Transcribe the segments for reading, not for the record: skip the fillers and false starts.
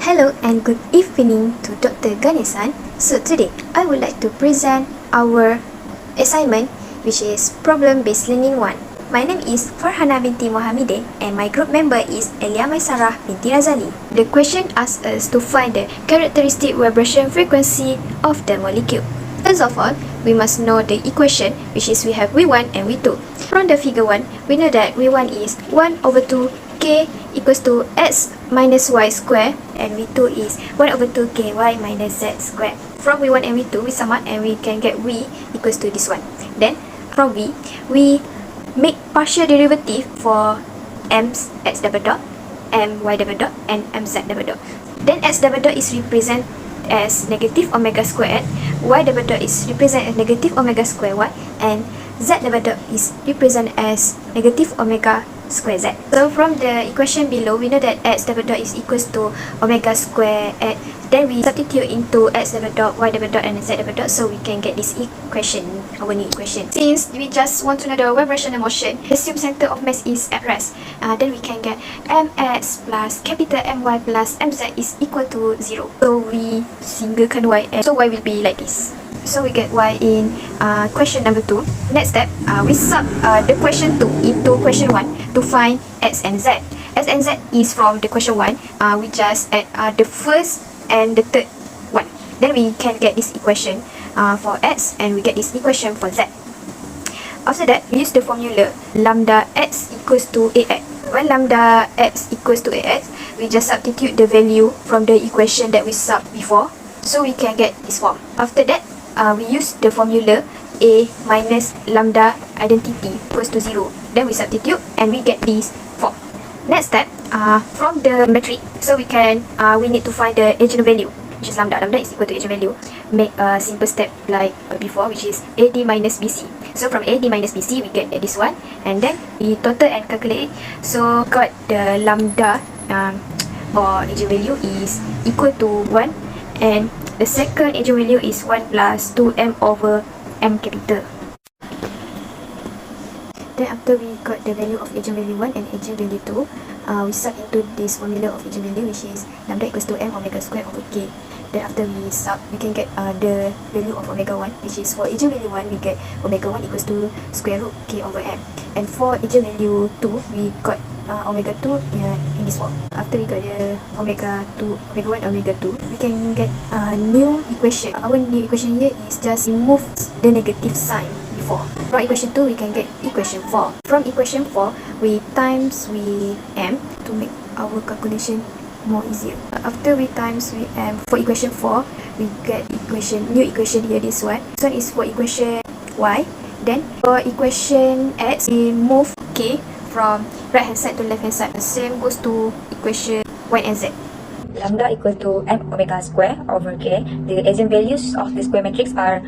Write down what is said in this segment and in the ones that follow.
Hello and good evening to Dr. Ganesan. So today, I would like to present our assignment, which is Problem-Based Learning 1. My name is Farhana binti Mohamidin and my group member is Elia Maisarah binti Razali. The question asks us to find the characteristic vibration frequency of the molecule. First of all, we must know the equation, which is we have V1 and V2. From the figure 1, we know that V1 is 1 over 2 K equals to x minus y square, and V2 is 1 over 2 ky minus z square. From V1 and V2, we sum up and we can get V equals to this one. Then, from V, we make partial derivative for m's x double dot, my double dot, and mz double dot. Then x double dot is represented as negative omega square x, y double dot is represented as negative omega square y, and z double dot is represented as negative omega square z. So from the equation below, we know that x double dot is equals to omega square x. Then we substitute into x double dot, y double dot, and z double dot, so we can get this equation, our new equation. Since we just want to know the vibrational motion, the assumed center of mass is at rest. Then we can get mx plus capital My plus mz is equal to 0. So we singlekan y, and so y will be like this. So we get y in question number 2. Next step, we sub the question 2 into question 1 to find x and z. X and z is from the question 1. We just add the first and the third one. Then we can get this equation for x, and we get this equation for z. After that, we use the formula lambda x equals to ax. When lambda x equals to ax, we just substitute the value from the equation that we sub before, so we can get this form. After that, we use the formula a minus lambda identity equals to 0. Then we substitute and we get this form. Next step, from the metric, so we need to find the eigenvalue, which is lambda. Lambda is equal to eigenvalue. Make a simple step like before, which is AD minus BC. So from AD minus BC, we get this one, and then we total and calculate. So got the lambda or eigenvalue is equal to 1, and the second eigenvalue is 1 plus 2m over m capital. Then after we got the value of eigenvalue 1 and eigenvalue 2, we sub into this formula of eigenvalue, which is lambda equals to m omega square over k. Then after we sub, we can get the value of omega 1, which is for eigenvalue 1, we get omega 1 equals to square root k over m. And for eigenvalue 2, we got omega 2 in this form. After we got the omega 1, omega 2, we can get a new equation. Our new equation here is just remove the negative sign before. From equation 2, we can get equation 4. From equation 4, we times with m to make our calculation more easier. After we times with m for equation 4, we get new equation here, this one. This one is for equation y. Then for equation x, we move k from right hand side to left hand side. The same goes to equation y and z. Lambda equal to m omega square over k. The eigenvalues of the square matrix are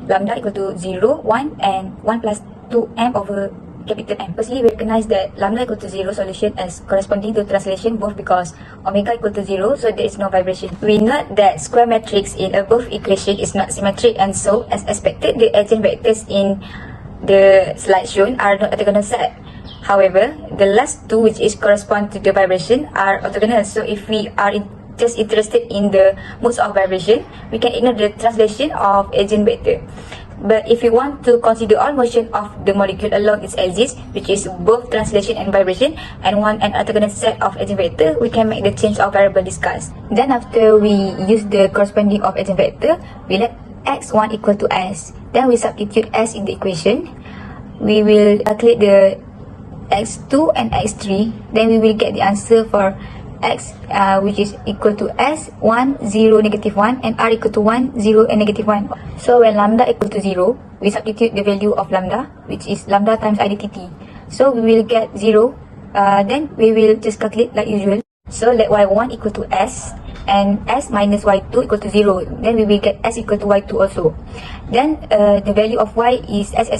lambda equal to 0, 1, and 1 plus 2m over capital M. Firstly, we recognize that lambda equal to 0 solution as corresponding to translation both because omega equal to 0, so there is no vibration. We note that square matrix in above equation is not symmetric, and so as expected, the eigenvectors in the slide shown are not orthogonal set. However, the last two, which is correspond to the vibration, are orthogonal. So if we are just interested in the modes of vibration, we can ignore the translation of eigenvector. But if we want to consider all motion of the molecule along its axis, which is both translation and vibration, and want an orthogonal set of eigenvector, we can make the change of variable discussed. Then after we use the corresponding of eigenvector, we let x1 equal to s. Then we substitute s in the equation. We will calculate the x2 and x3. Then we will get the answer for x, which is equal to s 1 0 negative 1 and r equal to 1 0 and negative 1. So when lambda equal to 0, we substitute the value of lambda, which is lambda times identity. So we will get 0. Then we will just calculate like usual. So let y1 equal to s and s minus y2 equal to 0. Then we will get s equal to y2 also. Then the value of y is s,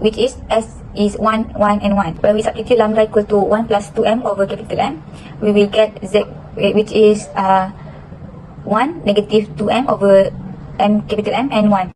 which is s is 1, 1, and 1. When we substitute lambda equal to 1 plus 2m over capital M, we will get z, which is 1 negative 2m over m capital M and 1.